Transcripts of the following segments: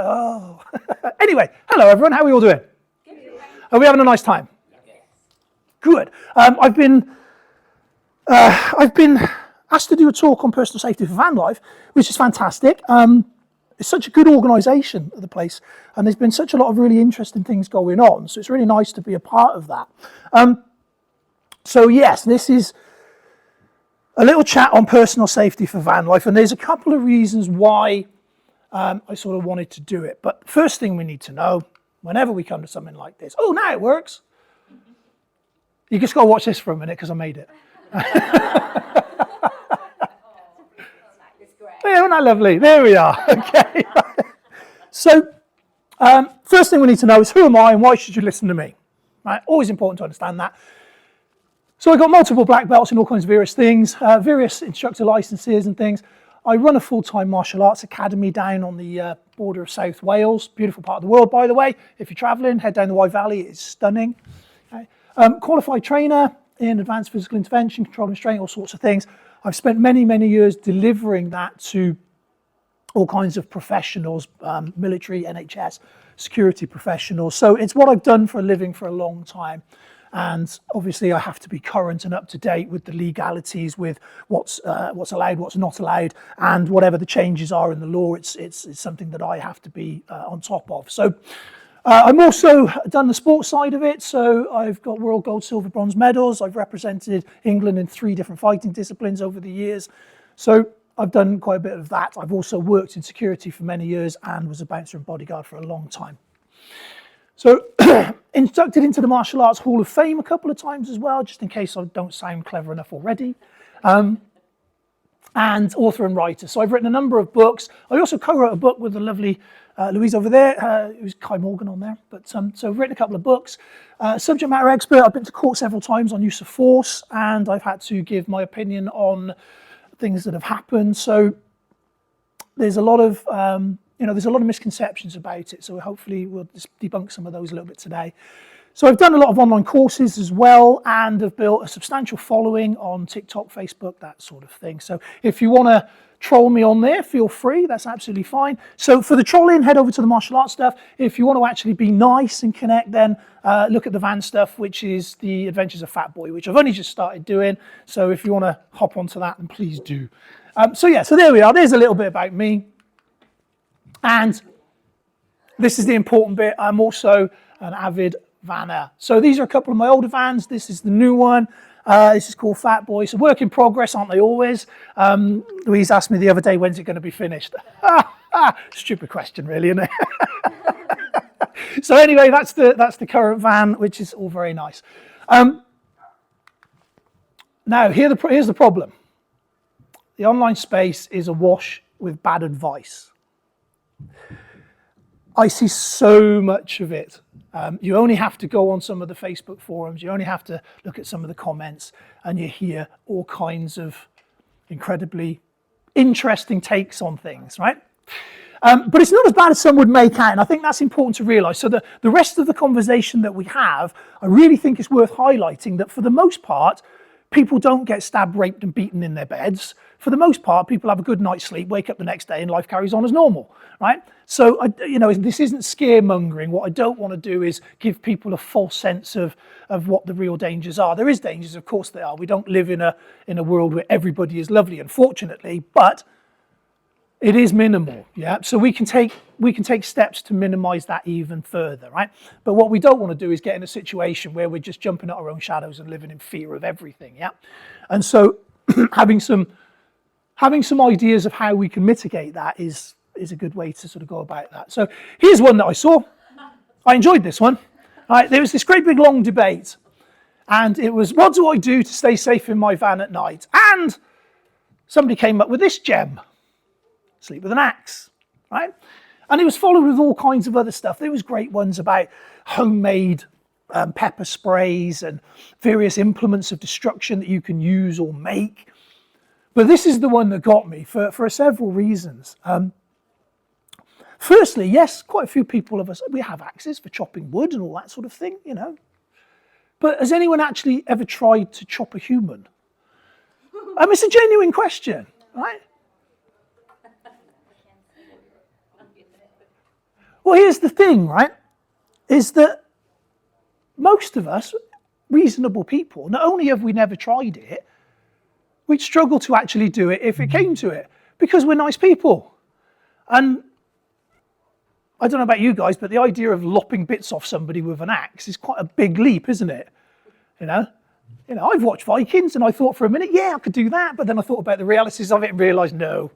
Oh. Anyway, hello everyone, how are we all doing? Are we having a nice time? Good. I've been asked to do a talk on personal safety for van life, which is fantastic. It's such a good organisation of the place, and there's been such a lot of really interesting things going on, so it's really nice to be a part of that. So yes, this is a little chat on personal safety for van life, and there's a couple of reasons why I sort of wanted to do it. But first thing we need to know, whenever we come to something like this, oh, now it works. You just got to watch this for a minute because I made it. Yeah, isn't that lovely? There we are. Okay. So, first thing we need to know is who am I and why should you listen to me? Right? Always important to understand that. So I've got multiple black belts in all kinds of various things, various instructor licenses and things. I run a full-time martial arts academy down on the border of South Wales. Beautiful part of the world, by the way. If you're travelling, head down the Wye Valley. It's stunning. Okay. Qualified trainer in advanced physical intervention, control and restraint, all sorts of things. I've spent many, many years delivering that to all kinds of professionals, military, NHS, security professionals. So it's what I've done for a living for a long time. And obviously I have to be current and up to date with the legalities, with what's allowed, what's not allowed, and whatever the changes are in the law, it's something that I have to be on top of. So I'm also done the sports side of it, so I've got world gold, silver, bronze medals. I've represented England in 3 different fighting disciplines over the years. So I've done quite a bit of that. I've also worked in security for many years and was a bouncer and bodyguard for a long time. So inducted into the Martial Arts Hall of Fame a couple of times as well, just in case I don't sound clever enough already. And author and writer. So I've written a number of books. I also co-wrote a book with the lovely Louise over there. It was Kai Morgan on there. But so I've written a couple of books. Subject matter expert. I've been to court several times on use of force, and I've had to give my opinion on things that have happened. So there's a lot of there's a lot of misconceptions about it. So hopefully we'll just debunk some of those a little bit today. So I've done a lot of online courses as well, and have built a substantial following on TikTok, Facebook, that sort of thing. So if you want to troll me on there, feel free, that's absolutely fine. So for the trolling, head over to the martial arts stuff. If you want to actually be nice and connect, then look at the van stuff, which is the Adventures of Fat Boy, which I've only just started doing. So if you want to hop onto that, then please do. So there we are. There's a little bit about me. And this is the important bit. I'm also an avid vanner. So these are a couple of my older vans. This is the new one. This is called Fat Boy. So work in progress, aren't they always? Louise asked me the other day, when's it going to be finished? Stupid question, really, isn't it? So anyway, that's the current van, which is all very nice. Now, here's the problem. The online space is awash with bad advice. I see so much of it. You only have to go on some of the Facebook forums, you only have to look at some of the comments, and you hear all kinds of incredibly interesting takes on things, right? But it's not as bad as some would make out, and I think that's important to realise. So the rest of the conversation that we have, I really think it's worth highlighting that for the most part, people don't get stabbed, raped and beaten in their beds. For the most part, people have a good night's sleep, wake up the next day and life carries on as normal, right? So, this isn't scaremongering. What I don't want to do is give people a false sense of what the real dangers are. There is dangers, of course there are. We don't live in a world where everybody is lovely, unfortunately, but it is minimal, yeah? So we can take steps to minimize that even further, right? But what we don't want to do is get in a situation where we're just jumping at our own shadows and living in fear of everything, yeah? And so having some ideas of how we can mitigate that is a good way to sort of go about that. So here's one that I saw. I enjoyed this one. Right, there was this great big long debate, and it was, what do I do to stay safe in my van at night? And somebody came up with this gem: sleep with an axe, right? And it was followed with all kinds of other stuff. There was great ones about homemade pepper sprays and various implements of destruction that you can use or make. But this is the one that got me for several reasons. Firstly, yes, quite a few people of us, we have axes for chopping wood and all that sort of thing, But has anyone actually ever tried to chop a human? It's a genuine question, right? Well, here's the thing, right, is that most of us, reasonable people, not only have we never tried it, we'd struggle to actually do it if it came to it, because we're nice people. And I don't know about you guys, but the idea of lopping bits off somebody with an axe is quite a big leap, isn't it? You know, I've watched Vikings and I thought for a minute, yeah, I could do that. But then I thought about the realities of it and realised, no.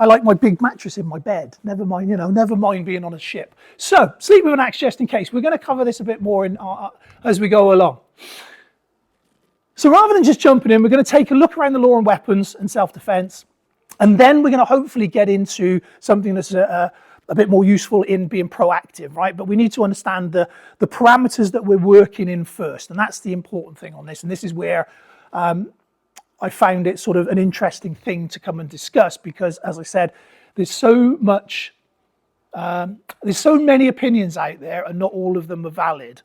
I like my big mattress in my bed. Never mind, never mind being on a ship. So, sleep with an axe just in case. We're going to cover this a bit more as we go along. So rather than just jumping in, we're going to take a look around the law on weapons and self-defense. And then we're going to hopefully get into something that's a bit more useful in being proactive, right? But we need to understand the parameters that we're working in first. And that's the important thing on this. And this is where I found it sort of an interesting thing to come and discuss, because, as I said, there's so many opinions out there and not all of them are valid.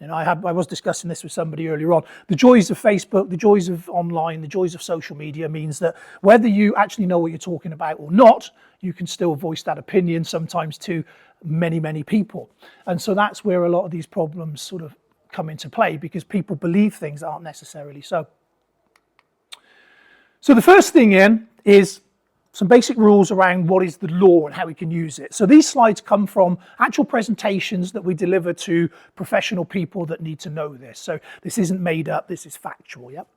I was discussing this with somebody earlier on. The joys of Facebook, the joys of online, the joys of social media means that whether you actually know what you're talking about or not, you can still voice that opinion sometimes to many, many people. And so that's where a lot of these problems sort of come into play, because people believe things that aren't necessarily so. So the first thing in is some basic rules around what is the law and how we can use it. So these slides come from actual presentations that we deliver to professional people that need to know this. So this isn't made up, this is factual, yep.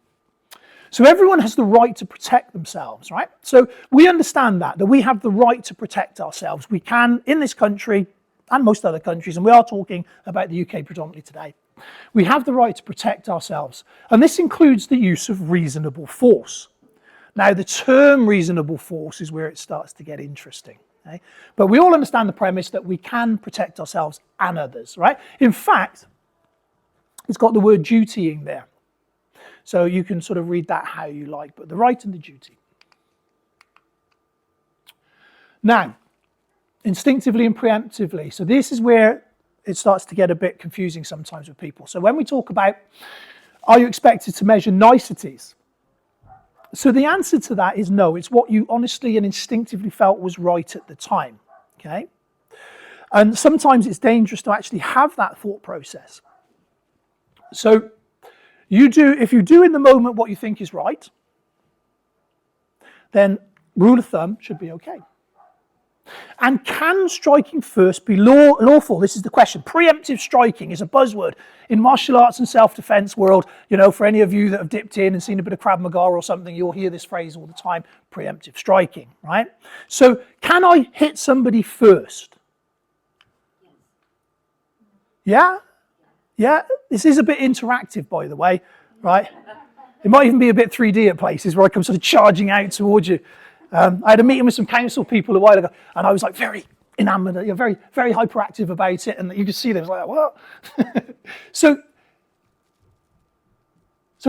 So everyone has the right to protect themselves, right? So we understand that we have the right to protect ourselves. We can, in this country and most other countries, and we are talking about the UK predominantly today, we have the right to protect ourselves. And this includes the use of reasonable force. Now, the term reasonable force is where it starts to get interesting. Okay? But we all understand the premise that we can protect ourselves and others, right? In fact, it's got the word duty in there. So you can sort of read that how you like, but the right and the duty. Now, instinctively and preemptively. So this is where it starts to get a bit confusing sometimes with people. So when we talk about, are you expected to measure niceties? So the answer to that is no. It's what you honestly and instinctively felt was right at the time, okay? And sometimes it's dangerous to actually have that thought process. So if you do in the moment what you think is right, then rule of thumb should be okay. And can striking first be lawful? This is the question. Preemptive striking is a buzzword in martial arts and self-defense world. For any of you that have dipped in and seen a bit of Krav Maga or something, you'll hear this phrase all the time, preemptive striking, right? So can I hit somebody first? Yeah? Yeah? This is a bit interactive, by the way, right? It might even be a bit 3D at places where I come sort of charging out towards you. I had a meeting with some council people a while ago, and I was like very enamored, very, very hyperactive about it, and you could see them like, what? So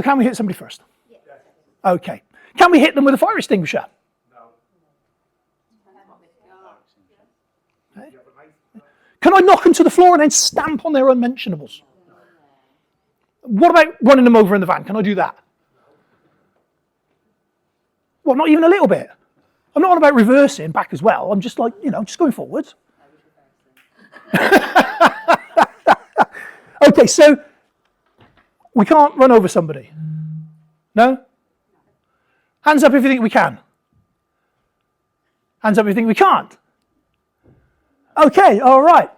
can we hit somebody first? Yes. Okay. Can we hit them with a fire extinguisher? No. Okay. Can I knock them to the floor and then stamp on their unmentionables? What about running them over in the van? Can I do that? What, not even a little bit? I'm not on about reversing back as well. I'm just like, just going forwards. Okay, so we can't run over somebody. No? Hands up if you think we can. Hands up if you think we can't. Okay, all right.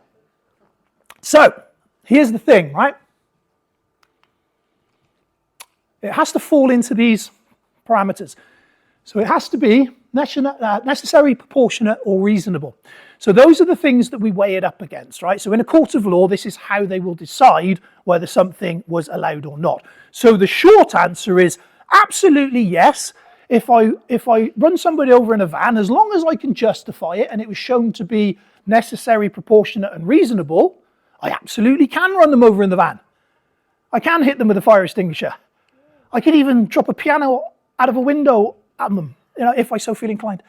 So here's the thing, right? It has to fall into these parameters. So it has to be necessary, proportionate, or reasonable. So those are the things that we weigh it up against, right? So in a court of law, this is how they will decide whether something was allowed or not. So the short answer is absolutely yes. If I run somebody over in a van, as long as I can justify it and it was shown to be necessary, proportionate, and reasonable, I absolutely can run them over in the van. I can hit them with a fire extinguisher. I could even drop a piano out of a window at them, if I so feel inclined.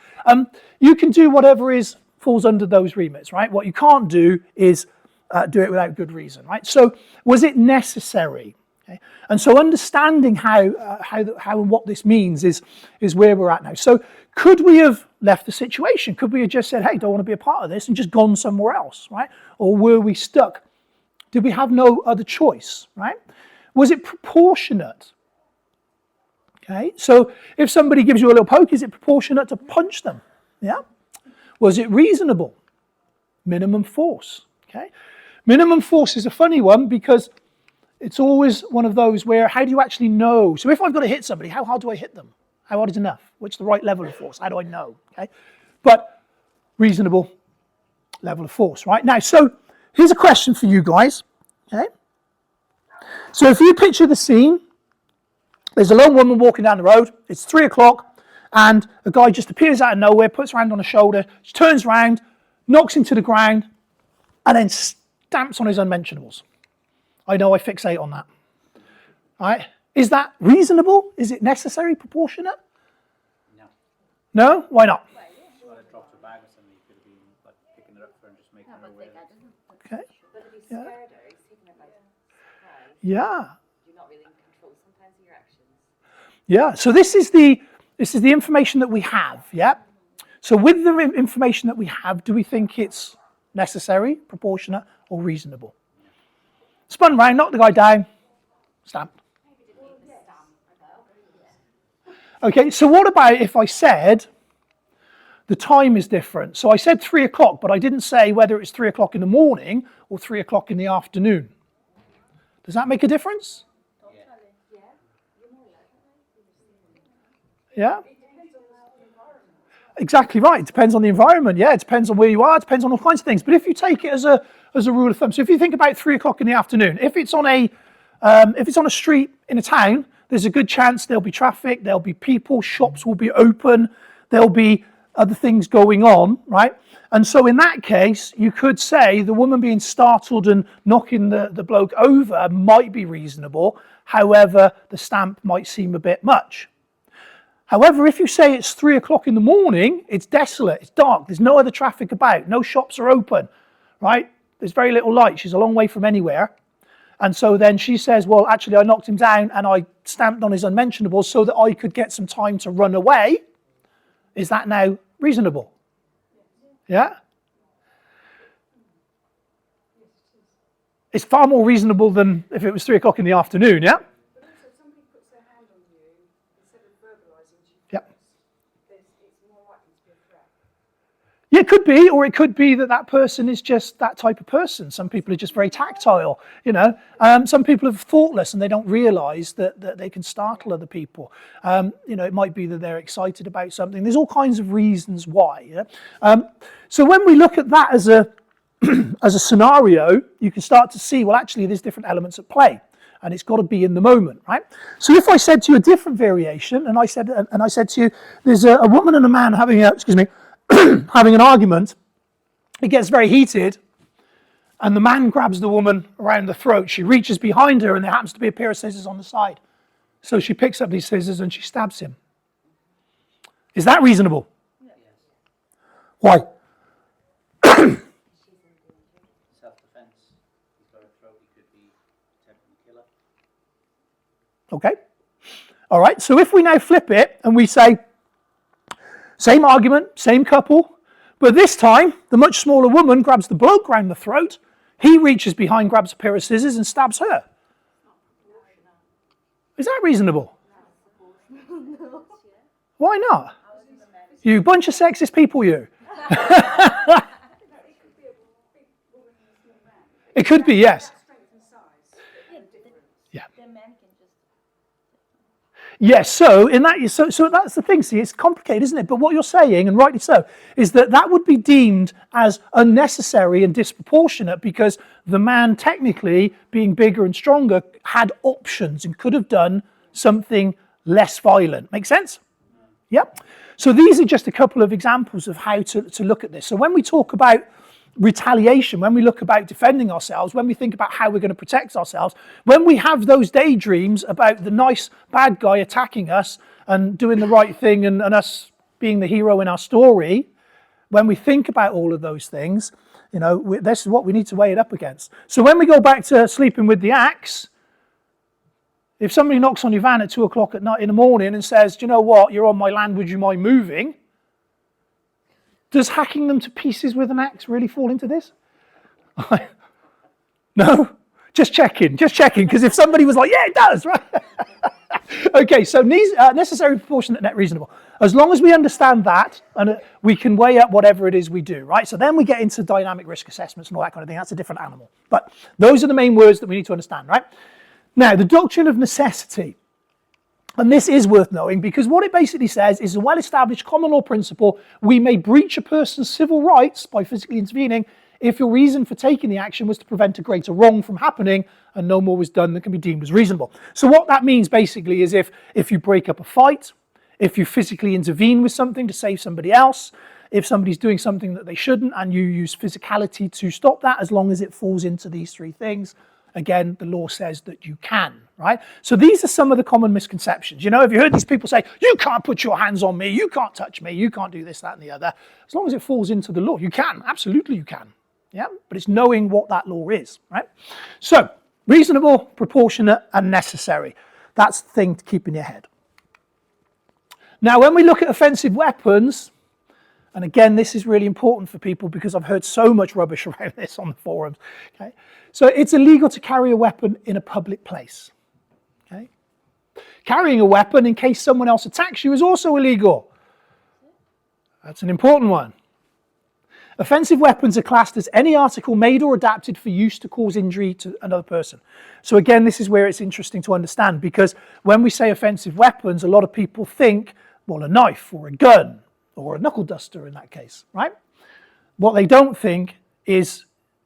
You can do whatever falls under those remits, right? What you can't do is do it without good reason, right? So was it necessary? Okay? And so understanding how and what this means is where we're at now. So could we have left the situation? Could we have just said, hey, don't want to be a part of this, and just gone somewhere else, right? Or were we stuck? Did we have no other choice, right? Was it proportionate? Okay, so if somebody gives you a little poke, is it proportionate to punch them? Yeah. Was it reasonable? Minimum force. Okay. Minimum force is a funny one because it's always one of those where how do you actually know? So if I've got to hit somebody, how hard do I hit them? How hard is enough? What's the right level of force? How do I know? Okay. But reasonable level of force, right? Now, so here's a question for you guys. Okay. So if you picture the scene, there's a lone woman walking down the road, it's 3 o'clock, and a guy just appears out of nowhere, puts her hand on her shoulder, she turns around, knocks him to the ground, and then stamps on his unmentionables. I know I fixate on that. Right? Is that reasonable? Is it necessary, proportionate? No. No? Why not? Well, I dropped a bag or something, you could have been like picking it up for and just making her aware. Okay. But if he's scared her, he's taking it like surprise. Yeah. You're not really in control sometimes of your actions. Yeah. So this is the information that we have. Yeah. So with the information that we have, do we think it's necessary, proportionate, or reasonable? Spun round, knocked the guy down, stamped. Okay, so what about if I said the time is different? So I said 3 o'clock, but I didn't say whether it's 3 o'clock in the morning or 3 o'clock in the afternoon. Does that make a difference? Yeah? Exactly right. It depends on the environment. Yeah, it depends on where you are. It depends on all kinds of things. But if you take it as a rule of thumb, so if you think about 3 o'clock in the afternoon, if it's on a street in a town, there's a good chance there'll be traffic, there'll be people, shops will be open, there'll be other things going on, right? And so in that case, you could say the woman being startled and knocking the bloke over might be reasonable. However, the stamp might seem a bit much. However, if you say it's 3 o'clock in the morning, it's desolate, it's dark, there's no other traffic about, no shops are open, right? There's very little light, she's a long way from anywhere. And so then she says, well, actually, I knocked him down and I stamped on his unmentionables so that I could get some time to run away. Is that now reasonable? Yeah? It's far more reasonable than if it was 3 o'clock in the afternoon, yeah? But also, if somebody puts their hand on you, instead of verbalising to you, Yep. it's more likely to be a threat. Yeah, it could be, or it could be that person is just that type of person. Some people are just very tactile, you know. Some people are thoughtless and they don't realise that they can startle other people. You know, it might be that they're excited about something. There's all kinds of reasons why. Yeah? So when we look at that as a as a scenario, you can start to see, well, actually, there's different elements at play. And it's got to be in the moment, right? So if I said to you a different variation, and I said to you, there's a woman and a man having having an argument, it gets very heated, and the man grabs the woman around the throat. She reaches behind her, and there happens to be a pair of scissors on the side. So she picks up these scissors and she stabs him. Is that reasonable? Yes. Why? Self-defense. He's got a throat, he could be attempting to kill her. Okay. All right. So if we now flip it and we say, same argument, same couple, but this time the much smaller woman grabs the bloke round the throat. He reaches behind, grabs a pair of scissors and stabs her. Is that reasonable? Why not? You bunch of sexist people, you. It could be, yes. Yeah. Yes, so that's the thing. See, it's complicated, isn't it? But what you're saying, and rightly so, is that would be deemed as unnecessary and disproportionate because the man, technically being bigger and stronger, had options and could have done something less violent. Make sense? Yep. So these are just a couple of examples of how to look at this. So when we talk about retaliation, when we look about defending ourselves, when we think about how we're going to protect ourselves, when we have those daydreams about the nice bad guy attacking us and doing the right thing and us being the hero in our story, when we think about all of those things, you know, this is what we need to weigh it up against. So when we go back to sleeping with the axe, If somebody knocks on your van at 2 o'clock at night in the morning and says, do you know what, you're on my land, would you mind moving? Does hacking them to pieces with an axe really fall into this? No? Just checking, because if somebody was like, yeah, it does, right? Okay, so necessary, proportionate, net reasonable. As long as we understand that, and we can weigh up whatever it is we do, right? So then we get into dynamic risk assessments and all that kind of thing. That's a different animal. But those are the main words that we need to understand, right? Now, the doctrine of necessity. And this is worth knowing because what it basically says is a well-established common law principle: we may breach a person's civil rights by physically intervening if your reason for taking the action was to prevent a greater wrong from happening and no more was done than can be deemed as reasonable. So what that means basically is if you break up a fight, if you physically intervene with something to save somebody else, if somebody's doing something that they shouldn't and you use physicality to stop that, as long as it falls into these three things, again, the law says that you can, right? So these are some of the common misconceptions. You know, have you heard these people say, you can't put your hands on me, you can't touch me, you can't do this, that, and the other. As long as it falls into the law, you can, absolutely you can. Yeah, but it's knowing what that law is, right? So, reasonable, proportionate, and necessary. That's the thing to keep in your head. Now, when we look at offensive weapons, and again, this is really important for people because I've heard so much rubbish around this on the forums. Okay, so it's illegal to carry a weapon in a public place. Okay, carrying a weapon in case someone else attacks you is also illegal. That's an important one. Offensive weapons are classed as any article made or adapted for use to cause injury to another person. So again, this is where it's interesting to understand because when we say offensive weapons, a lot of people think, well, a knife or a gun or a knuckle duster in that case, right? What they don't think is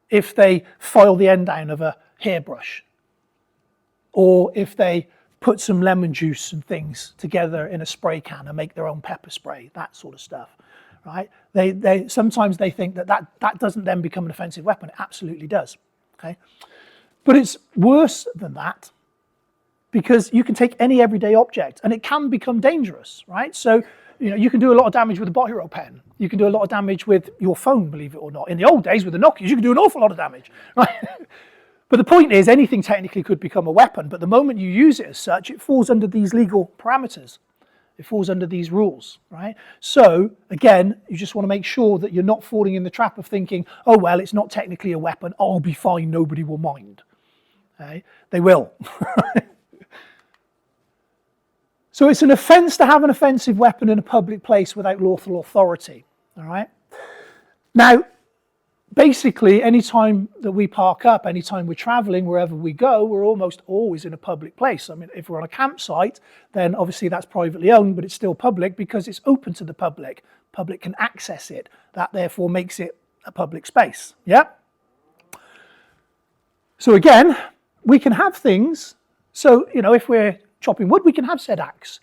if they file the end down of a hairbrush or if they put some lemon juice and things together in a spray can and make their own pepper spray, that sort of stuff. Right? They sometimes they think that doesn't then become an offensive weapon. It absolutely does. Okay, but it's worse than that because you can take any everyday object and it can become dangerous. Right? So you can do a lot of damage with a biro pen. You can do a lot of damage with your phone, believe it or not. In the old days with the Nokias, you can do an awful lot of damage. Right? But the point is, anything technically could become a weapon. But the moment you use it as such, it falls under these legal parameters. It falls under these rules, right? So, again, you just want to make sure that you're not falling in the trap of thinking, oh, well, it's not technically a weapon. I'll be fine. Nobody will mind. Okay? They will. So it's an offence to have an offensive weapon in a public place without lawful authority, all right? Now, basically, anytime that we park up, anytime we're traveling, wherever we go, we're almost always in a public place. I mean, if we're on a campsite, then obviously that's privately owned, but it's still public because it's open to the public. Public can access it. That therefore makes it a public space, yeah? So again, we can have things. So, if we're chopping wood, we can have said axe.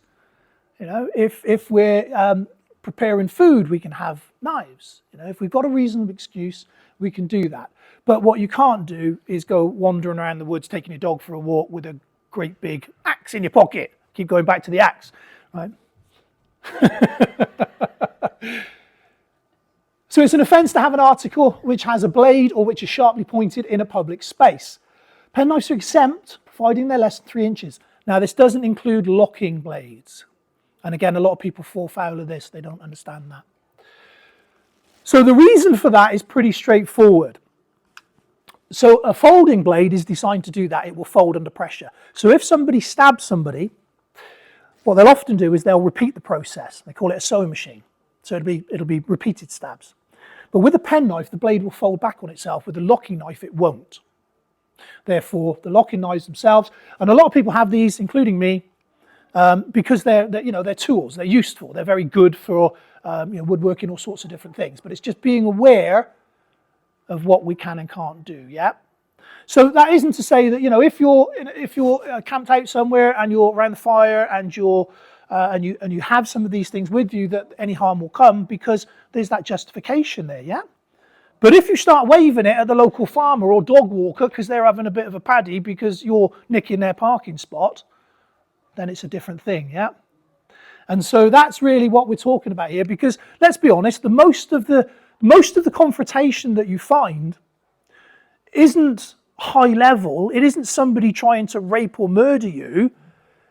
If we're preparing food, we can have knives. If we've got a reasonable excuse, we can do that. But what you can't do is go wandering around the woods, taking your dog for a walk with a great big axe in your pocket. Keep going back to the axe, right? So it's an offence to have an article which has a blade or which is sharply pointed in a public space. Penknives are exempt, providing they're less than 3 inches. Now, this doesn't include locking blades. And again, a lot of people fall foul of this. They don't understand that. So the reason for that is pretty straightforward. So a folding blade is designed to do that. It will fold under pressure. So if somebody stabs somebody, what they'll often do is they'll repeat the process. They call it a sewing machine. So it'll be repeated stabs. But with a penknife, the blade will fold back on itself. With a locking knife, it won't. Therefore, the locking knives themselves, and a lot of people have these, including me, because they're tools. They're useful. They're very good for woodworking, all sorts of different things. But it's just being aware of what we can and can't do. Yeah. So that isn't to say that if you're camped out somewhere and you're around the fire and you have some of these things with you, that any harm will come, because there's that justification there. Yeah. But if you start waving it at the local farmer or dog walker because they're having a bit of a paddy because you're nicking their parking spot, then it's a different thing, yeah? And so that's really what we're talking about here, because let's be honest, most of the confrontation that you find isn't high level. It isn't somebody trying to rape or murder you.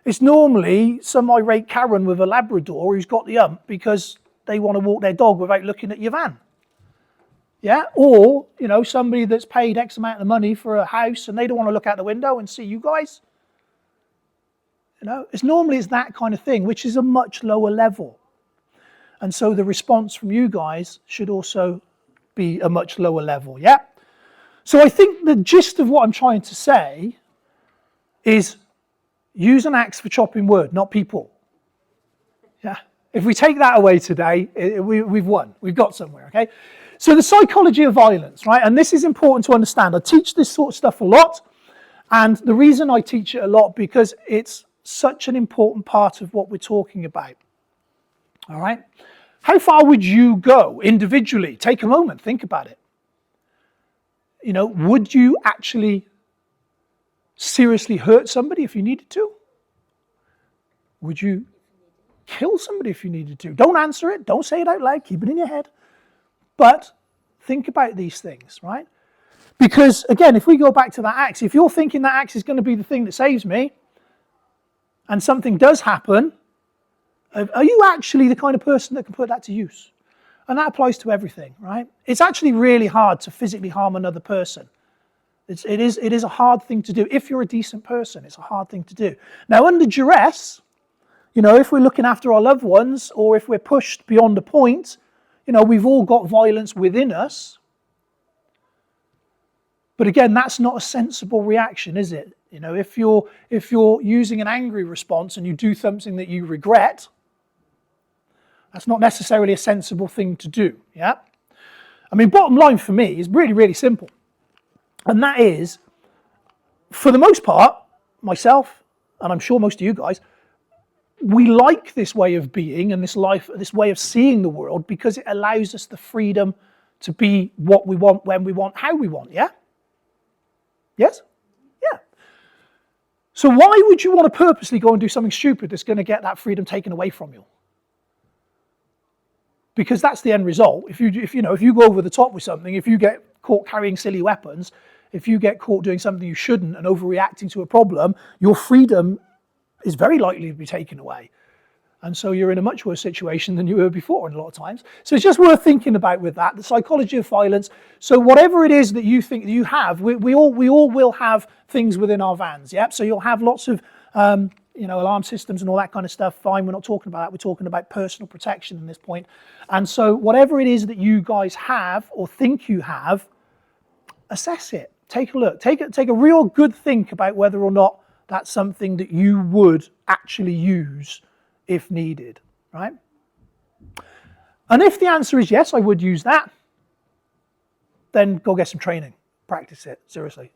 It's normally some irate Karen with a Labrador who's got the hump because they want to walk their dog without looking at your van. Yeah, or, you know, somebody that's paid X amount of money for a house and they don't want to look out the window and see you guys. You know, it's that kind of thing, which is a much lower level. And so the response from you guys should also be a much lower level, yeah? So I think the gist of what I'm trying to say is use an axe for chopping wood, not people. Yeah. If we take that away today, we've won. We've got somewhere, okay? So the psychology of violence, right? And this is important to understand. I teach this sort of stuff a lot. And the reason I teach it a lot, because it's such an important part of what we're talking about. All right? How far would you go individually? Take a moment, think about it. You know, would you actually seriously hurt somebody if you needed to? Would you kill somebody if you needed to? Don't answer it. Don't say it out loud. Keep it in your head. But think about these things, right? Because, again, if we go back to that axe, if you're thinking that axe is going to be the thing that saves me, and something does happen, are you actually the kind of person that can put that to use? And that applies to everything, right? It's actually really hard to physically harm another person. It is a hard thing to do. If you're a decent person, it's a hard thing to do. Now, under duress, you know, if we're looking after our loved ones, or if we're pushed beyond a point, you know, we've all got violence within us. But again, that's not a sensible reaction, is it? You know, if you're using an angry response and you do something that you regret, that's not necessarily a sensible thing to do, yeah? I mean, bottom line for me is really, really simple. And that is, for the most part, myself, and I'm sure most of you guys, we like this way of being and this way of seeing the world because it allows us the freedom to be what we want, when we want, how we want, yeah? Yes? Yeah. So why would you want to purposely go and do something stupid that's going to get that freedom taken away from you? Because that's the end result. If you go over the top with something, if you get caught carrying silly weapons, if you get caught doing something you shouldn't and overreacting to a problem, your freedom is very likely to be taken away. And so you're in a much worse situation than you were before, a lot of times. So it's just worth thinking about with that, the psychology of violence. So whatever it is that you think that you have, we all will have things within our vans, yeah? So you'll have lots of alarm systems and all that kind of stuff. Fine, we're not talking about that. We're talking about personal protection at this point. And so whatever it is that you guys have or think you have, assess it. Take a look. Take a real good think about whether or not that's something that you would actually use if needed, right? And if the answer is yes, I would use that, then go get some training. Practice it, seriously.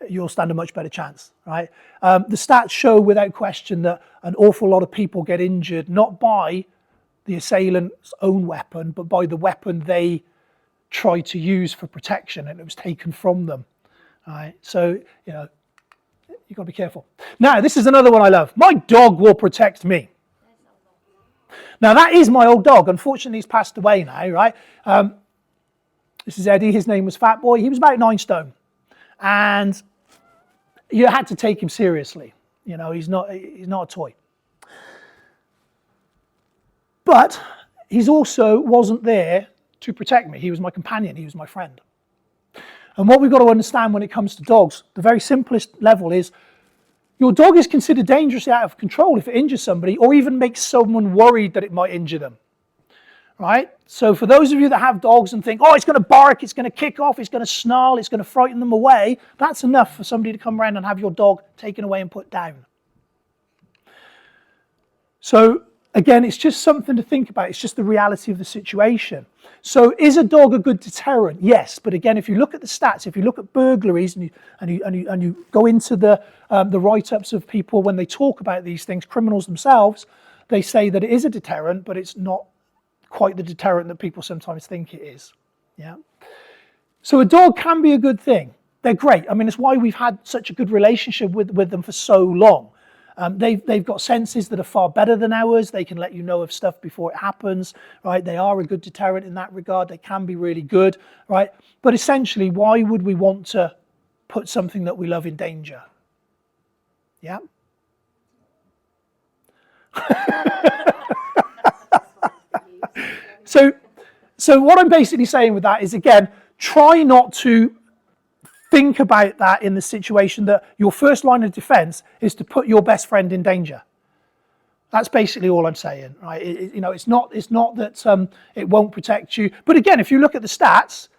You'll stand a much better chance, right? The stats show without question that an awful lot of people get injured, not by the assailant's own weapon, but by the weapon they tried to use for protection and it was taken from them, right? So, you know, you've got to be careful. Now, this is another one I love. My dog will protect me. Now, that is my old dog. Unfortunately, he's passed away now, right? This is Eddie. His name was Fat Boy. He was about 9 stone. And you had to take him seriously. You know, he's not a toy. But he also wasn't there to protect me. He was my companion. He was my friend. And what we've got to understand when it comes to dogs, the very simplest level is your dog is considered dangerously out of control if it injures somebody or even makes someone worried that it might injure them, right? So for those of you that have dogs and think, oh, it's going to bark, it's going to kick off, it's going to snarl, it's going to frighten them away, that's enough for somebody to come around and have your dog taken away and put down. So again, it's just something to think about. It's just the reality of the situation. So is a dog a good deterrent? Yes, but again, if you look at the stats, if you look at burglaries and you go into the write-ups of people when they talk about these things, criminals themselves, they say that it is a deterrent, but it's not quite the deterrent that people sometimes think it is. Yeah. So a dog can be a good thing. They're great. I mean, it's why we've had such a good relationship with them for so long. They've got senses that are far better than ours. They can let you know of stuff before it happens, right? They are a good deterrent in that regard. They can be really good, right? But essentially, why would we want to put something that we love in danger. Yeah? So what I'm basically saying with that is, again, try not to think about that in the situation that your first line of defense is to put your best friend in danger. That's basically all I'm saying, right? It's not that it won't protect you. But again, if you look at the stats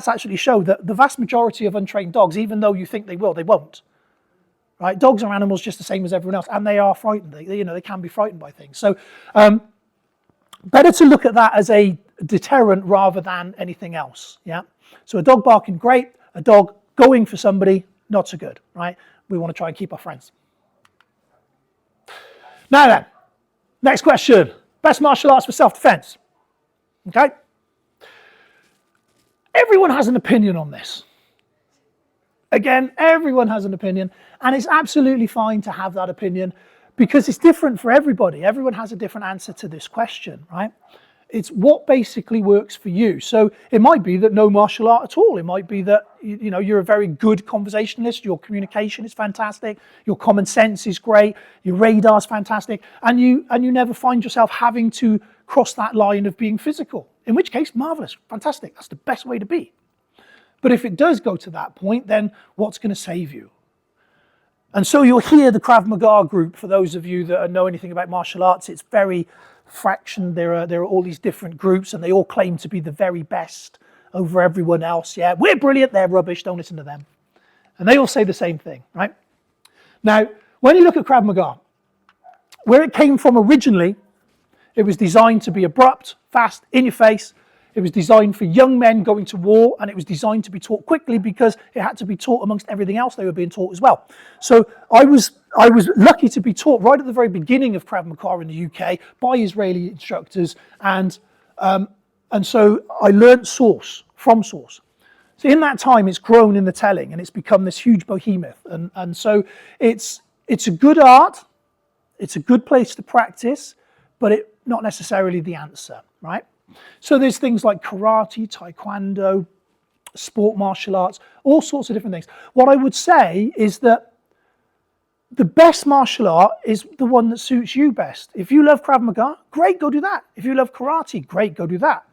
actually show that the vast majority of untrained dogs, even though you think they will, they won't. Right? Dogs are animals just the same as everyone else, and they are frightened. They can be frightened by things. So better to look at that as a deterrent rather than anything else. Yeah. So a dog barking, great. A dog going for somebody, not so good. Right? We want to try and keep our friends. Now then, next question. Best martial arts for self-defense. Okay. Everyone has an opinion on this. Again, everyone has an opinion, and it's absolutely fine to have that opinion because it's different for everybody. Everyone has a different answer to this question, right? It's what basically works for you. So it might be that no martial art at all. It might be that you're a very good conversationalist, your communication is fantastic, your common sense is great, your radar's fantastic, and you never find yourself having to cross that line of being physical. In which case, marvelous, fantastic. That's the best way to be. But if it does go to that point, then what's going to save you? And so you'll hear the Krav Maga group, for those of you that know anything about martial arts, it's very fractioned. There are all these different groups, and they all claim to be the very best over everyone else. Yeah, we're brilliant, they're rubbish, don't listen to them. And they all say the same thing, right? Now, when you look at Krav Maga, where it came from originally, it was designed to be abrupt, fast, in your face. It was designed for young men going to war, and it was designed to be taught quickly because it had to be taught amongst everything else they were being taught as well. So I was lucky to be taught right at the very beginning of Krav Maga in the UK by Israeli instructors, and so I learnt from source. So in that time, it's grown in the telling, and it's become this huge behemoth. And so it's a good art, it's a good place to practice, but it's not necessarily the answer, right? So there's things like karate, taekwondo, sport martial arts, all sorts of different things. What I would say is that the best martial art is the one that suits you best. If you love Krav Maga, great, go do that. If you love karate, great, go do that.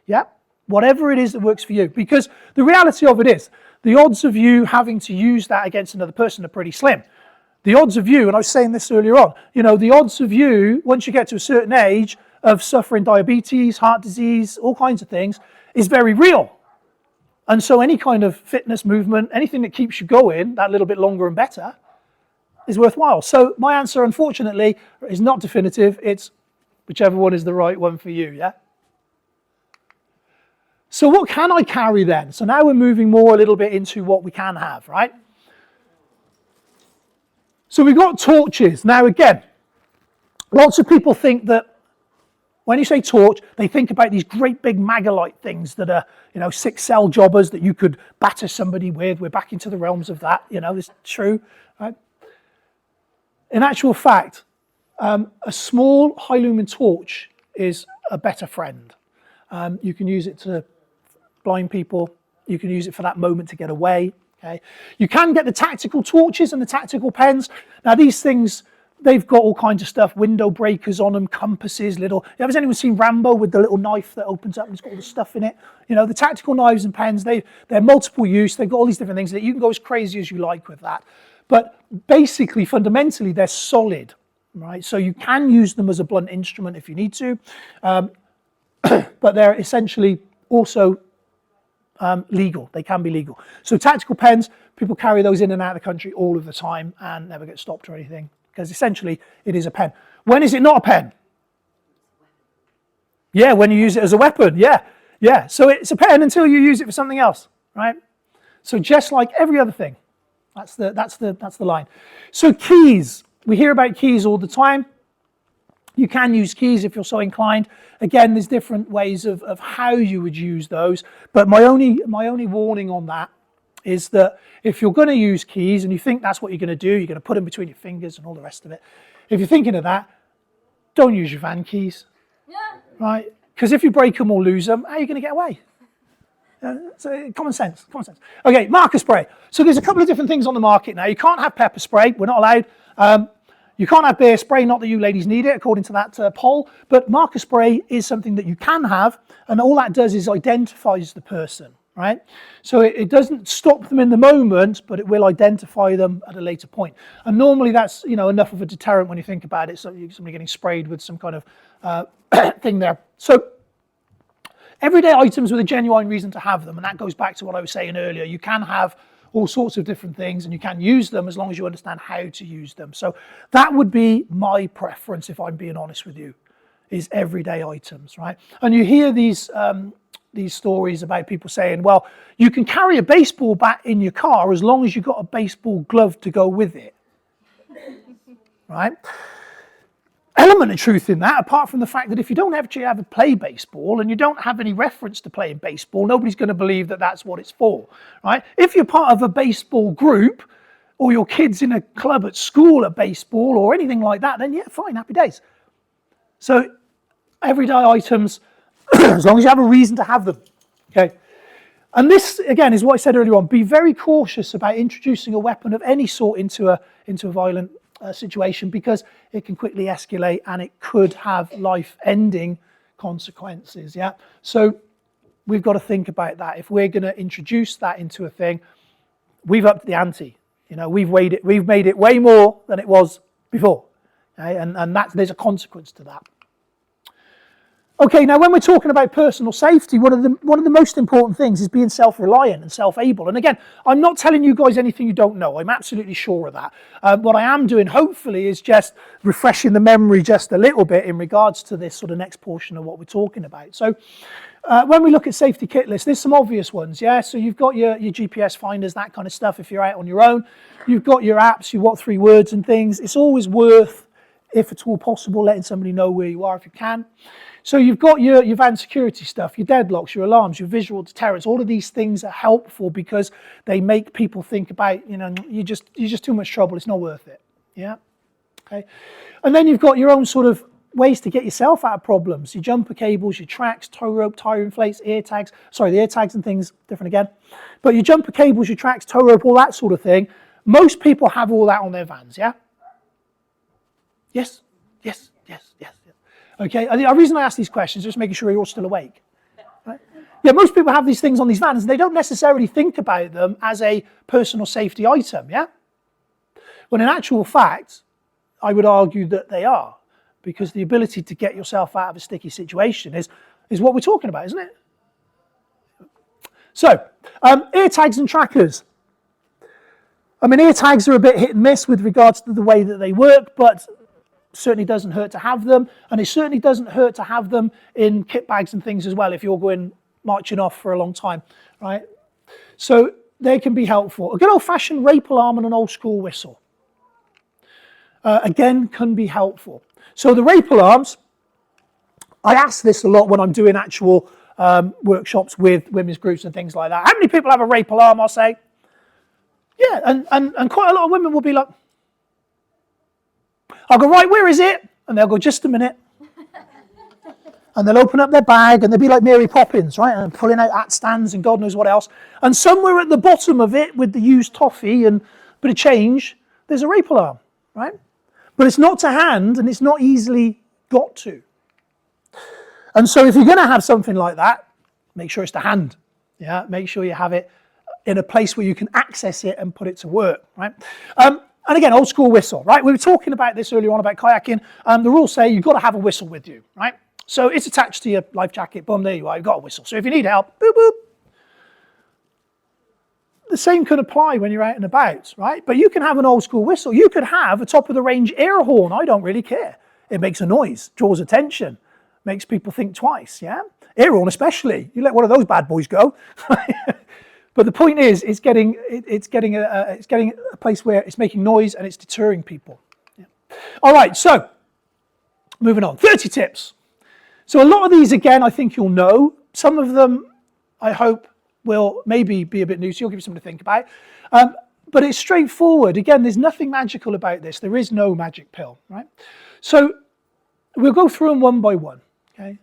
Yeah, whatever it is that works for you. Because the reality of it is, the odds of you having to use that against another person are pretty slim. The odds of you, and I was saying this earlier on, the odds of you, once you get to a certain age, of suffering diabetes, heart disease, all kinds of things, is very real. And so any kind of fitness movement, anything that keeps you going that little bit longer and better, is worthwhile. So my answer, unfortunately, is not definitive. It's whichever one is the right one for you, yeah? So what can I carry then? So now we're moving more a little bit into what we can have, right? So we've got torches. Now again, lots of people think that when you say torch, they think about these great big Magalite things that are, 6-cell jobbers that you could batter somebody with. We're back into the realms of that, it's true, right? In actual fact, a small high lumen torch is a better friend. You can use it to blind people. You can use it for that moment to get away. Okay? You can get the tactical torches and the tactical pens. Now these things, they've got all kinds of stuff, window breakers on them, compasses, has anyone seen Rambo with the little knife that opens up and it's got all the stuff in it? The tactical knives and pens, they're multiple use. They've got all these different things that you can go as crazy as you like with that. But basically, fundamentally, they're solid, right? So you can use them as a blunt instrument if you need to. But they're essentially also legal. They can be legal. So tactical pens, people carry those in and out of the country all of the time and never get stopped or anything. Because essentially it is a pen. When is it not a pen? Yeah, when you use it as a weapon. Yeah. So it's a pen until you use it for something else, right? So just like every other thing, that's the line. So keys, we hear about keys all the time. You can use keys if you're so inclined. Again, there's different ways of how you would use those. But my only warning on that is that if you're going to use keys and you think that's what you're going to do, you're going to put them between your fingers and all the rest of it. If you're thinking of that, don't use your van keys, right? Because if you break them or lose them, how are you going to get away? So common sense, common sense. Okay, marker spray. So there's a couple of different things on the market now. You can't have pepper spray. We're not allowed. You can't have bear spray, not that you ladies need it, according to that poll. But marker spray is something that you can have, and all that does is identifies the person, right? So it doesn't stop them in the moment, but it will identify them at a later point. And normally that's enough of a deterrent when you think about it. So somebody getting sprayed with some kind of thing there. So everyday items with a genuine reason to have them, and that goes back to what I was saying earlier. You can have all sorts of different things, and you can use them as long as you understand how to use them. So that would be my preference, if I'm being honest with you, is everyday items, right? And you hear these stories about people saying, well, you can carry a baseball bat in your car as long as you've got a baseball glove to go with it, right? Element of truth in that, apart from the fact that if you don't actually ever play baseball and you don't have any reference to playing baseball, nobody's going to believe that that's what it's for, right? If you're part of a baseball group or your kid's in a club at school at baseball or anything like that, then yeah, fine, happy days. So everyday items, as long as you have a reason to have them, okay? And this, again, is what I said earlier on. Be very cautious about introducing a weapon of any sort into a violent situation, because it can quickly escalate and it could have life-ending consequences. Yeah, so we've got to think about that. If we're going to introduce that into a thing, we've upped the ante. We've made it way more than it was before, okay? And there's a consequence to that. Okay, now when we're talking about personal safety, one of the most important things is being self-reliant and self-able. And again, I'm not telling you guys anything you don't know. I'm absolutely sure of that. What I am doing, hopefully, is just refreshing the memory just a little bit in regards to this sort of next portion of what we're talking about. So when we look at safety kit lists, there's some obvious ones, yeah? So you've got your GPS finders, that kind of stuff if you're out on your own. You've got your apps, your what 3 words and things. It's always worth, if at all possible, letting somebody know where you are if you can. So you've got your van security stuff, your deadlocks, your alarms, your visual deterrents. All of these things are helpful because they make people think about, you're just too much trouble. It's not worth it. Yeah. Okay. And then you've got your own sort of ways to get yourself out of problems. Your jumper cables, your tracks, tow rope, tire inflates, ear tags. Sorry, the ear tags and things different again. But your jumper cables, your tracks, tow rope, all that sort of thing. Most people have all that on their vans. Yeah. Yes. Yes. Yes. Yes. Okay, and the reason I ask these questions is just making sure you're all still awake. Right? Yeah, most people have these things on these vans, and they don't necessarily think about them as a personal safety item, yeah? When in actual fact, I would argue that they are, because the ability to get yourself out of a sticky situation is what we're talking about, isn't it? So, ear tags and trackers. I mean, ear tags are a bit hit and miss with regards to the way that they work, but certainly doesn't hurt to have them, and it certainly doesn't hurt to have them in kit bags and things as well if you're going marching off for a long time, right? So they can be helpful. A good old-fashioned rape alarm and an old-school whistle, again, can be helpful. So the rape alarms, I ask this a lot when I'm doing actual workshops with women's groups and things like that. How many people have a rape alarm, I'll say? Yeah, and quite a lot of women will be like, I'll go, right, where is it? And they'll go, just a minute. And they'll open up their bag and they'll be like Mary Poppins, right? And pulling out hat stands and God knows what else. And somewhere at the bottom of it, with the used toffee and a bit of change, there's a rape alarm, right? But it's not to hand and it's not easily got to. And so if you're going to have something like that, make sure it's to hand. Yeah, make sure you have it in a place where you can access it and put it to work, right? And again, old school whistle, right? We were talking about this earlier on about kayaking. The rules say you've got to have a whistle with you, right? So it's attached to your life jacket. Boom, there you are. You've got a whistle. So if you need help, boop, boop. The same can apply when you're out and about, right? But you can have an old school whistle. You could have a top of the range air horn. I don't really care. It makes a noise, draws attention, makes people think twice, yeah? Air horn especially. You let one of those bad boys go. But the point is, it's getting a place where it's making noise and it's deterring people. Yeah. All right, so moving on. 30 tips. So a lot of these, again, I think you'll know. Some of them, I hope, will maybe be a bit new, so you'll give you something to think about. But it's straightforward. Again, there's nothing magical about this. There is no magic pill, right? So we'll go through them one by one. Okay.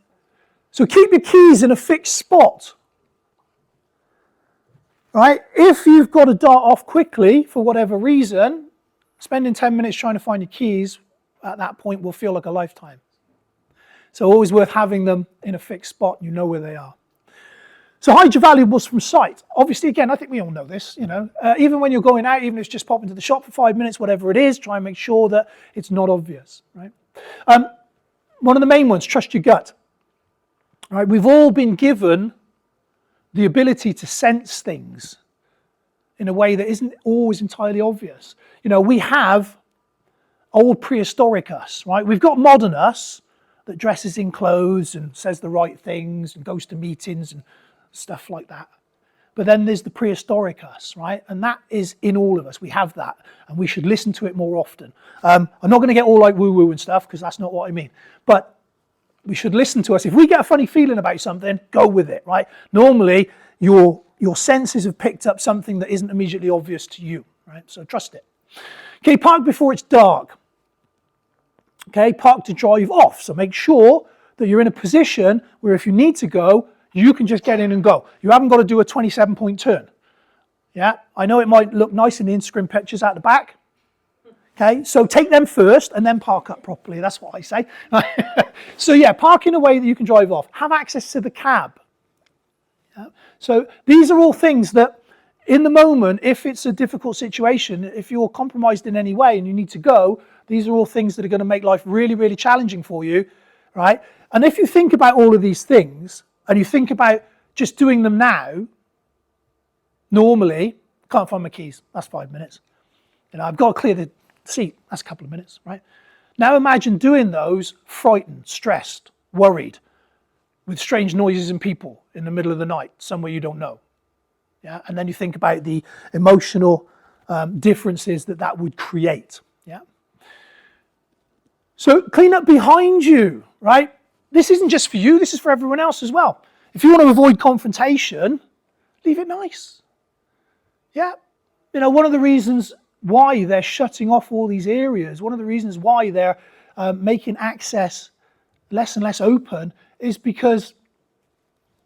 So keep your keys in a fixed spot. right? If you've got to dart off quickly for whatever reason, spending 10 minutes trying to find your keys at that point will feel like a lifetime. So always worth having them in a fixed spot, you know where they are. So hide your valuables from sight. Obviously, again, I think we all know this, you know. Even when you're going out, even if it's just popping to the shop for 5 minutes, whatever it is, try and make sure that it's not obvious, right? One of the main ones, trust your gut. Right? We've all been given the ability to sense things in a way that isn't always entirely obvious. You know, we have old prehistoric us, right? We've got modern us that dresses in clothes and says the right things and goes to meetings and stuff like that. But then there's the prehistoric us, right? And that is in all of us. We have that, and we should listen to it more often. I'm not going to get all like woo-woo and stuff, because that's not what I mean. But we should listen to us. If we get a funny feeling about something, go with it, right? Normally, your senses have picked up something that isn't immediately obvious to you, right? So trust it. Okay, park before it's dark. Okay, park to drive off. So make sure that you're in a position where if you need to go, you can just get in and go. You haven't got to do a 27-point turn. Yeah, I know it might look nice in the Instagram pictures at the back. Okay, so take them first and then park up properly. That's what I say. So yeah, park in a way that you can drive off. Have access to the cab. Yeah? So these are all things that in the moment, if it's a difficult situation, if you're compromised in any way and you need to go, these are all things that are going to make life really, really challenging for you, right? And if you think about all of these things and you think about just doing them now, normally, can't find my keys, that's 5 minutes. You know, I've got to clear the seat, that's a couple of minutes, right? Now imagine doing those frightened, stressed, worried, with strange noises and people in the middle of the night, somewhere you don't know. Yeah, and then you think about the emotional differences that would create. Yeah. So clean up behind you, right? This isn't just for you, this is for everyone else as well. If you want to avoid confrontation, leave it nice. Yeah. You know, one of the reasons why they're shutting off all these areas, one of the reasons why they're making access less and less open is because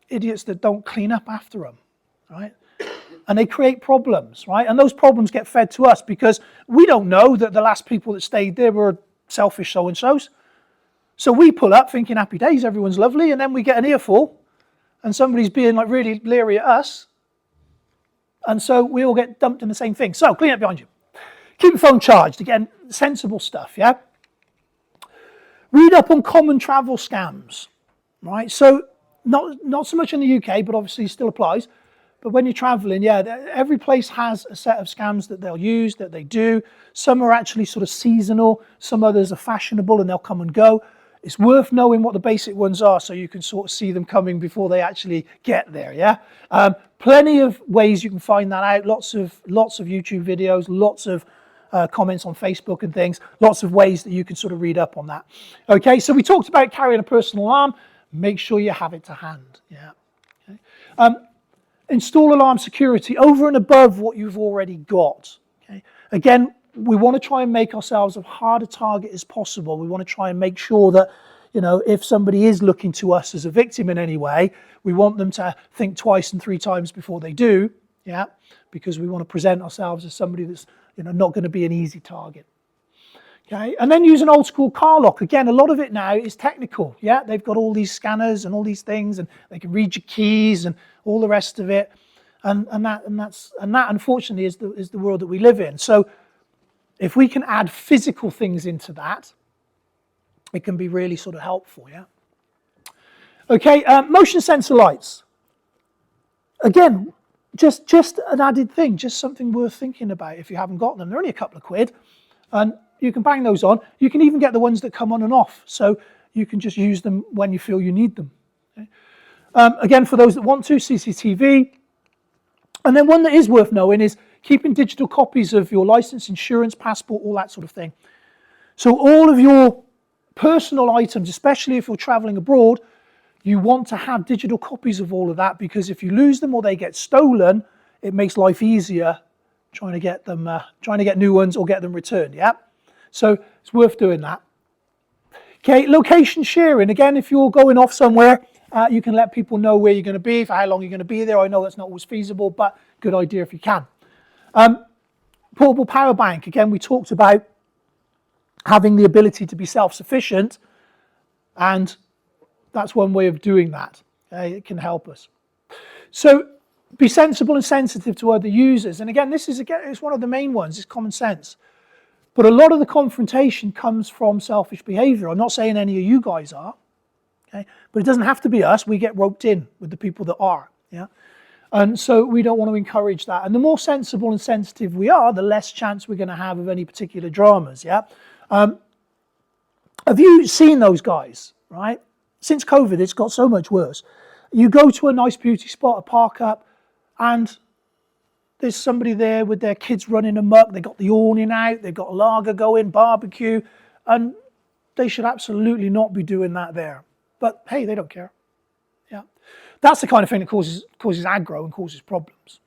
idiots that don't clean up after them, right? And they create problems, right? And those problems get fed to us because we don't know that the last people that stayed there were selfish so-and-sos. So we pull up thinking happy days, everyone's lovely, and then we get an earful and somebody's being like really leery at us. And so we all get dumped in the same thing. So clean up behind you. Keep your phone charged. Again, sensible stuff, yeah? Read up on common travel scams, right? So not so much in the UK, but obviously still applies. But when you're traveling, yeah, every place has a set of scams that they'll use, that they do. Some are actually sort of seasonal. Some others are fashionable and they'll come and go. It's worth knowing what the basic ones are so you can sort of see them coming before they actually get there, yeah? Plenty of ways you can find that out. Lots of YouTube videos, lots of comments on Facebook and things. Lots of ways that you can sort of read up on that. Okay, so we talked about carrying a personal alarm. Make sure you have it to hand, yeah? Okay. Install alarm security over and above what you've already got. Okay? Again, we want to try and make ourselves as hard a target as possible. We want to try and make sure that, you know, if somebody is looking to us as a victim in any way, we want them to think twice and 3 times before they do, yeah, because we want to present ourselves as somebody that's, you know, not going to be an easy target. Okay, and then use an old school car lock. Again, a lot of it now is technical. Yeah, they've got all these scanners and all these things, and they can read your keys and all the rest of it. And that unfortunately is the world that we live in. So if we can add physical things into that, it can be really sort of helpful. Yeah. Okay, motion sensor lights. Again, just an added thing, just something worth thinking about if you haven't got them. They're only a couple of quid, and you can bang those on. You can even get the ones that come on and off, so you can just use them when you feel you need them. Okay. Again, for those that want to, CCTV. And then one that is worth knowing is keeping digital copies of your license, insurance, passport, all that sort of thing. So all of your personal items, especially if you're traveling abroad, you want to have digital copies of all of that, because if you lose them or they get stolen, it makes life easier trying to get them, trying to get new ones or get them returned. Yeah, so it's worth doing that. Okay, location sharing. Again, if you're going off somewhere You can let people know where you're going to be, for how long you're going to be there. I know that's not always feasible, but good idea if you can. Portable power bank. Again, we talked about having the ability to be self-sufficient, and that's one way of doing that. Okay? It can help us. So be sensible and sensitive to other users. And again, it's one of the main ones, it's common sense. But a lot of the confrontation comes from selfish behavior. I'm not saying any of you guys are, okay? But it doesn't have to be us. We get roped in with the people that are, yeah? And so we don't want to encourage that. And the more sensible and sensitive we are, the less chance we're going to have of any particular dramas, yeah? Have you seen those guys, right? Since COVID, it's got so much worse. You go to a nice beauty spot, a park up, and there's somebody there with their kids running amok. They've got the awning out, they've got a lager going, barbecue, and they should absolutely not be doing that there. But hey, they don't care. Yeah, that's the kind of thing that causes aggro and causes problems.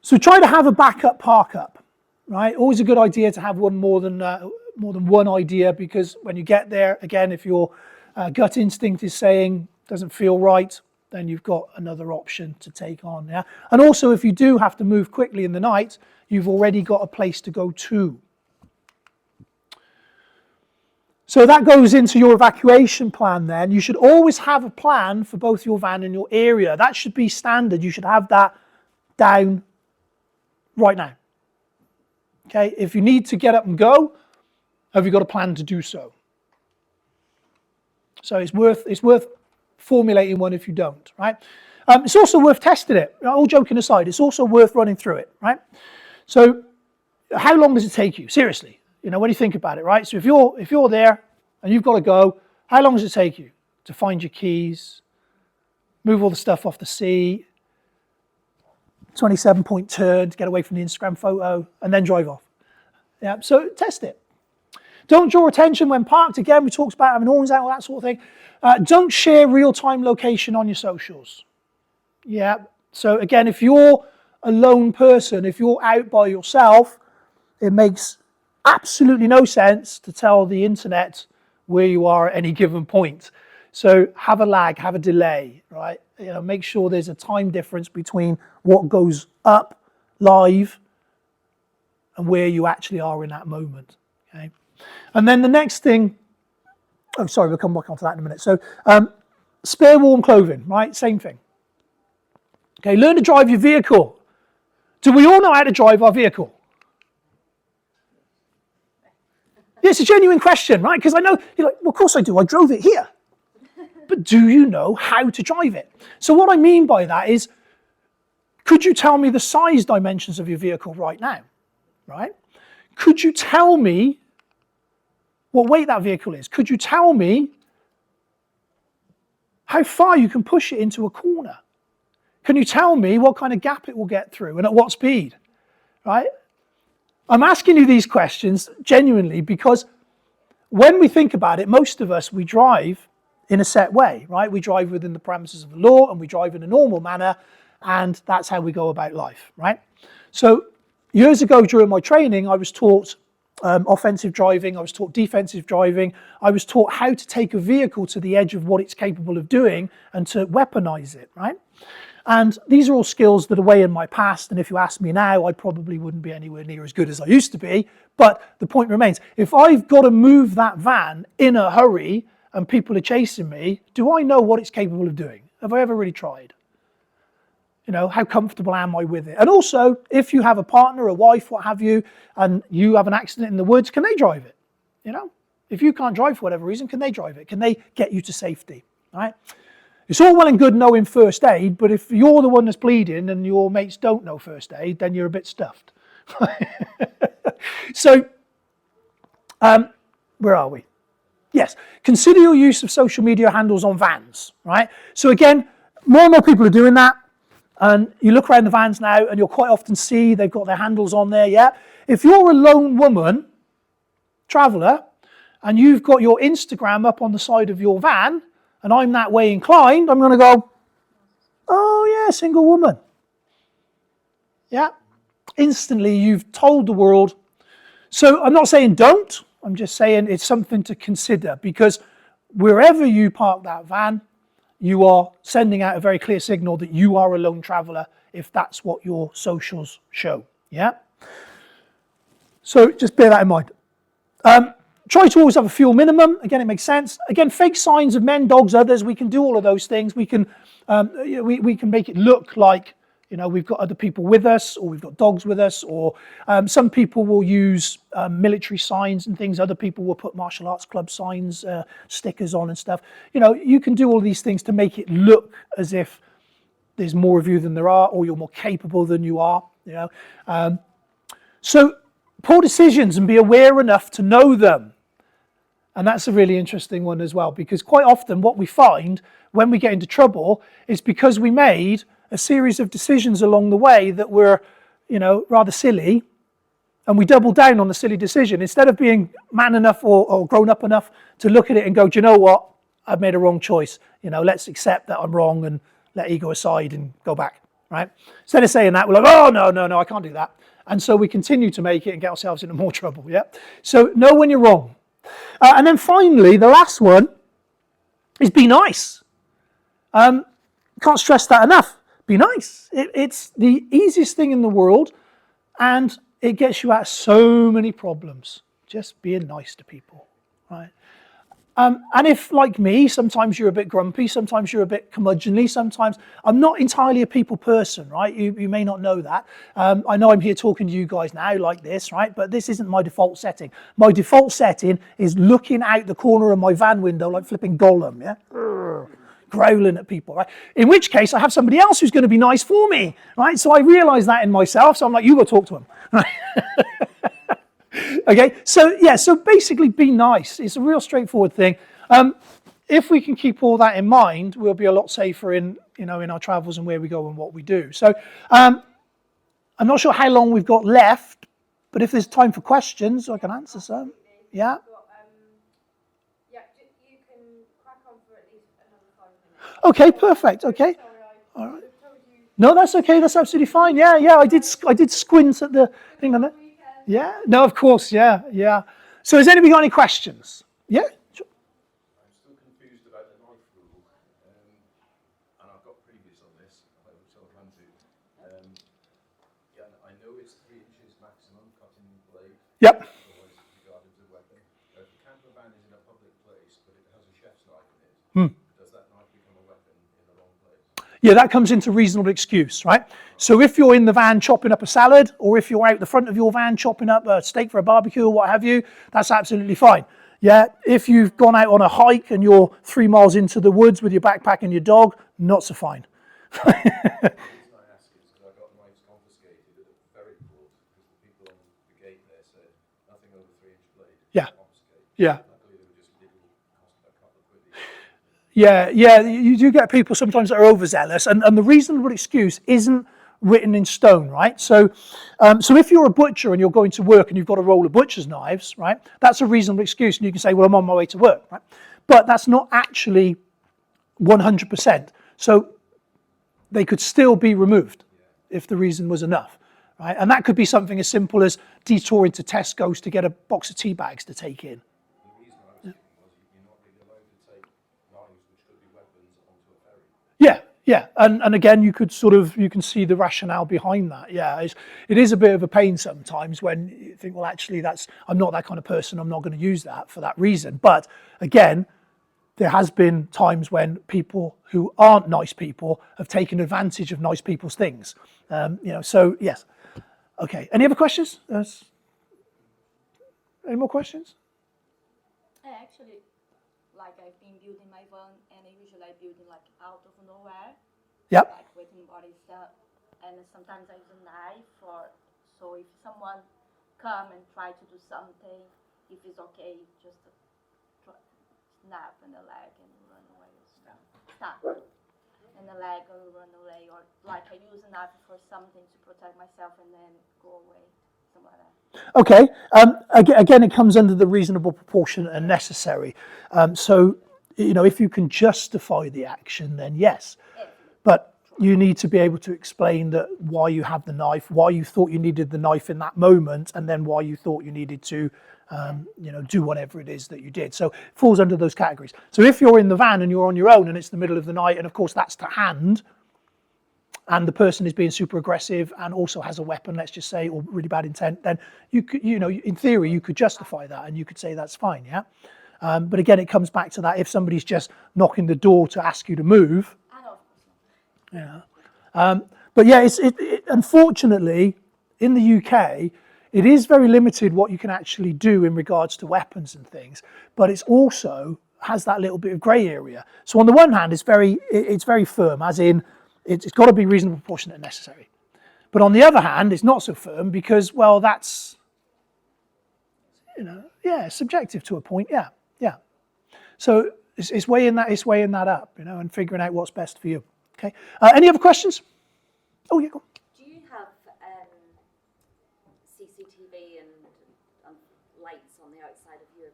So try to have a backup park up, right? Always a good idea to have one more than one idea, because when you get there, again, if your gut instinct is saying doesn't feel right, then you've got another option to take on. Yeah, and also if you do have to move quickly in the night, you've already got a place to go to. So that goes into your evacuation plan then. You should always have a plan for both your van and your area. That should be standard. You should have that down right now. Okay, if you need to get up and go, have you got a plan to do so? So it's worth formulating one if you don't, right? It's also worth testing it. All joking aside, it's also worth running through it, right? So how long does it take you? Seriously, when you think about it, right? So if you're there and you've got to go, how long does it take you to find your keys, move all the stuff off the seat, 27-point turn to get away from the Instagram photo, and then drive off? Yeah, so test it. Don't draw attention when parked. Again, we talked about having horns out, all that sort of thing. Don't share real-time location on your socials. Yeah, so again, if you're a lone person, if you're out by yourself, it makes absolutely no sense to tell the internet where you are at any given point. So have a lag, have a delay, right? Make sure there's a time difference between what goes up live and where you actually are in that moment, okay? And then the next thing, oh, sorry, we'll come back onto that in a minute. So spare warm clothing, right? Same thing. Okay, learn to drive your vehicle. Do we all know how to drive our vehicle? Yeah, it's a genuine question, right? Because I know, you're like, well, of course I do. I drove it here. But do you know how to drive it? So what I mean by that is, could you tell me the size dimensions of your vehicle right now, right? Could you tell me what weight that vehicle is? Could you tell me how far you can push it into a corner? Can you tell me what kind of gap it will get through and at what speed, right? I'm asking you these questions genuinely because when we think about it, most of us, we drive in a set way, right? We drive within the parameters of the law and we drive in a normal manner, and that's how we go about life, right? So years ago during my training, I was taught offensive driving, I was taught defensive driving, I was taught how to take a vehicle to the edge of what it's capable of doing and to weaponize it, right? And these are all skills that are way in my past, and if you ask me now, I probably wouldn't be anywhere near as good as I used to be, but the point remains, if I've got to move that van in a hurry and people are chasing me, do I know what it's capable of doing? Have I ever really tried? How comfortable am I with it? And also, if you have a partner, a wife, what have you, and you have an accident in the woods, can they drive it? If you can't drive for whatever reason, can they drive it? Can they get you to safety, right? It's all well and good knowing first aid, but if you're the one that's bleeding and your mates don't know first aid, then you're a bit stuffed. So, where are we? Yes, consider your use of social media handles on vans, right? So again, more and more people are doing that. And you look around the vans now and you'll quite often see they've got their handles on there, yeah? If you're a lone woman, traveller, and you've got your Instagram up on the side of your van, and I'm that way inclined, I'm going to go, oh yeah, single woman. Yeah, instantly you've told the world. So I'm not saying don't, I'm just saying it's something to consider, because wherever you park that van, you are sending out a very clear signal that you are a lone traveller if that's what your socials show. Yeah. So just bear that in mind. Try to always have a fuel minimum. Again, it makes sense. Again, fake signs of men, dogs, others. We can do all of those things. We can we can make it look like we've got other people with us, or we've got dogs with us, or some people will use military signs and things. Other people will put martial arts club signs, stickers on and stuff. You can do all these things to make it look as if there's more of you than there are, or you're more capable than you are. So poor decisions and be aware enough to know them. And that's a really interesting one as well, because quite often what we find when we get into trouble is because we made a series of decisions along the way that were, rather silly, and we double down on the silly decision instead of being man enough or grown up enough to look at it and go, do you know what? I've made a wrong choice. Let's accept that I'm wrong and let ego aside and go back, right? Instead of saying that, we're like, oh, no, I can't do that. And so we continue to make it and get ourselves into more trouble, yeah? So know when you're wrong. And then finally, the last one is be nice. Can't stress that enough. Be nice. It's the easiest thing in the world, and it gets you out of so many problems. Just being nice to people, right? And if, like me, sometimes you're a bit grumpy, sometimes you're a bit curmudgeonly, sometimes I'm not entirely a people person, right? You may not know that. I know I'm here talking to you guys now like this, right? But this isn't my default setting. My default setting is looking out the corner of my van window like flipping Gollum, yeah? Growling at people, right? In which case, I have somebody else who's going to be nice for me, right? So I realise that in myself, so I'm like, you go talk to him, right? Okay, so basically be nice. It's a real straightforward thing. If we can keep all that in mind, we'll be a lot safer in our travels and where we go and what we do. So I'm not sure how long we've got left, but if there's time for questions, I can answer some. Yeah. You can crack on for at least another 5 minutes. Okay, perfect. Okay. All right. No, that's okay. That's absolutely fine. Yeah. I did squint at the thing on it. Yeah. No, of course. Yeah. So has anybody got any questions? Yeah. Sure. I'm still confused about the knife rule, and I've got previous on this, which I'll come to. I know it's 3 inches maximum cutting blade. Yep. Otherwise it's regarded as a weapon. If the camper van is in a public place, but it has a chef's knife in it, does that knife become a weapon in the wrong place? Yeah, that comes into reasonable excuse, right? So if you're in the van chopping up a salad, or if you're out the front of your van chopping up a steak for a barbecue or what have you, that's absolutely fine. Yeah, if you've gone out on a hike and you're 3 miles into the woods with your backpack and your dog, not so fine. The reason I ask is because I got knives confiscated at a ferry port because the people on the gate there said nothing over 3-inch blade. Yeah. Confiscate. Yeah. Luckily they were just little, cost a couple of quid. Yeah, you do get people sometimes that are overzealous, and the reasonable excuse isn't written in stone, right? So if you're a butcher and you're going to work and you've got a roll of butcher's knives, right, that's a reasonable excuse, and you can say, well, I'm on my way to work, right? But that's not actually 100%. So they could still be removed if the reason was enough, right? And that could be something as simple as detouring to Tesco's to get a box of tea bags to take in. The reason I was thinking was you're not really allowed to take knives which could be weapons onto a ferry. Yeah, and again, you can see the rationale behind that. Yeah, it is a bit of a pain sometimes when you think, well, actually, I'm not that kind of person. I'm not going to use that for that reason. But again, there has been times when people who aren't nice people have taken advantage of nice people's things. So yes. Okay. Any other questions? Any more questions? Actually, like I've been building my van, and usually I build it like out of nowhere. Yep. Like with body stuff, and sometimes I use a knife so if someone come and try to do something, if it's okay, just snap in the leg and run away. Snap in the leg and run away, or like I use a knife for something to protect myself and then go away. Something like that. Okay. Again, it comes under the reasonable, proportionate, and necessary. So if you can justify the action, then yes. But you need to be able to explain that why you have the knife, why you thought you needed the knife in that moment, and then why you thought you needed to, do whatever it is that you did. So it falls under those categories. So if you're in the van and you're on your own and it's the middle of the night, and of course that's to hand, and the person is being super aggressive and also has a weapon, let's just say, or really bad intent, then you could, in theory, you could justify that and you could say that's fine, yeah? But again, it comes back to that if somebody's just knocking the door to ask you to move. I know, of course not. Yeah. But yeah, unfortunately, in the UK, it is very limited what you can actually do in regards to weapons and things, but it's also has that little bit of grey area. So on the one hand, it's very firm, as in it's got to be reasonable, proportionate, and necessary. But on the other hand, it's not so firm because, well, that's, subjective to a point. Yeah. So it's weighing that up, and figuring out what's best for you. Okay. Any other questions? Oh yeah, go on. Do you have CCTV and lights on the outside of your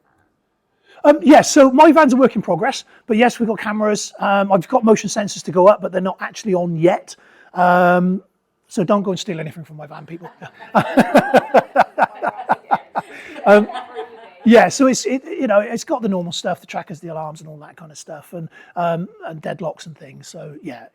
van? Yes, so my van's a work in progress, but yes, we've got cameras. I've got motion sensors to go up, but they're not actually on yet. So don't go and steal anything from my van, people. Yeah, so it's got the normal stuff, the trackers, the alarms, and all that kind of stuff, and deadlocks and things. So yeah,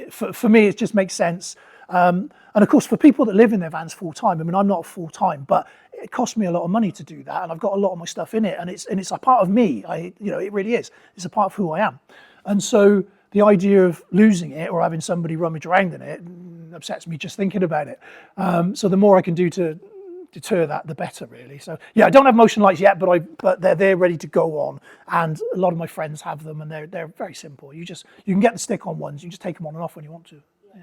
for me, it just makes sense. And of course, for people that live in their vans full time, I mean, I'm not full time, but it costs me a lot of money to do that, and I've got a lot of my stuff in it, and it's a part of me. It really is. It's a part of who I am, and so the idea of losing it or having somebody rummage around in it upsets me just thinking about it. So the more I can do to deter that, the better, really. So yeah, I don't have motion lights yet, but they're ready to go on, and a lot of my friends have them, and they're very simple. You can get the stick-on ones. You just take them on and off when you want to. Yeah.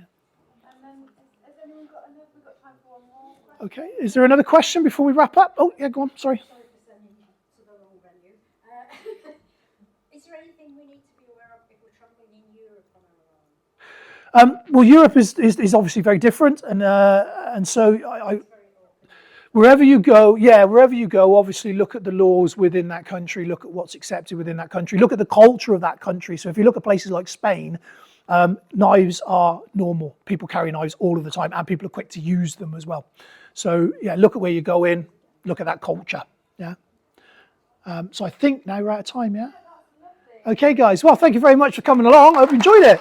And then, has anyone got enough? We've got time for one more question. Okay. Is there another question before we wrap up? Oh yeah, go on. Sorry. Sorry for sending you to the wrong venue. Is there anything we need to be aware of if we're travelling in Europe on our own? Well, Europe is obviously very different, and so wherever you go, obviously look at the laws within that country, look at what's accepted within that country, look at the culture of that country. So if you look at places like Spain, knives are normal. People carry knives all of the time, and people are quick to use them as well. So yeah, look at where you go in, look at that culture. Yeah. So I think now we're out of time. Yeah. Okay, guys. Well, thank you very much for coming along. I hope you enjoyed it.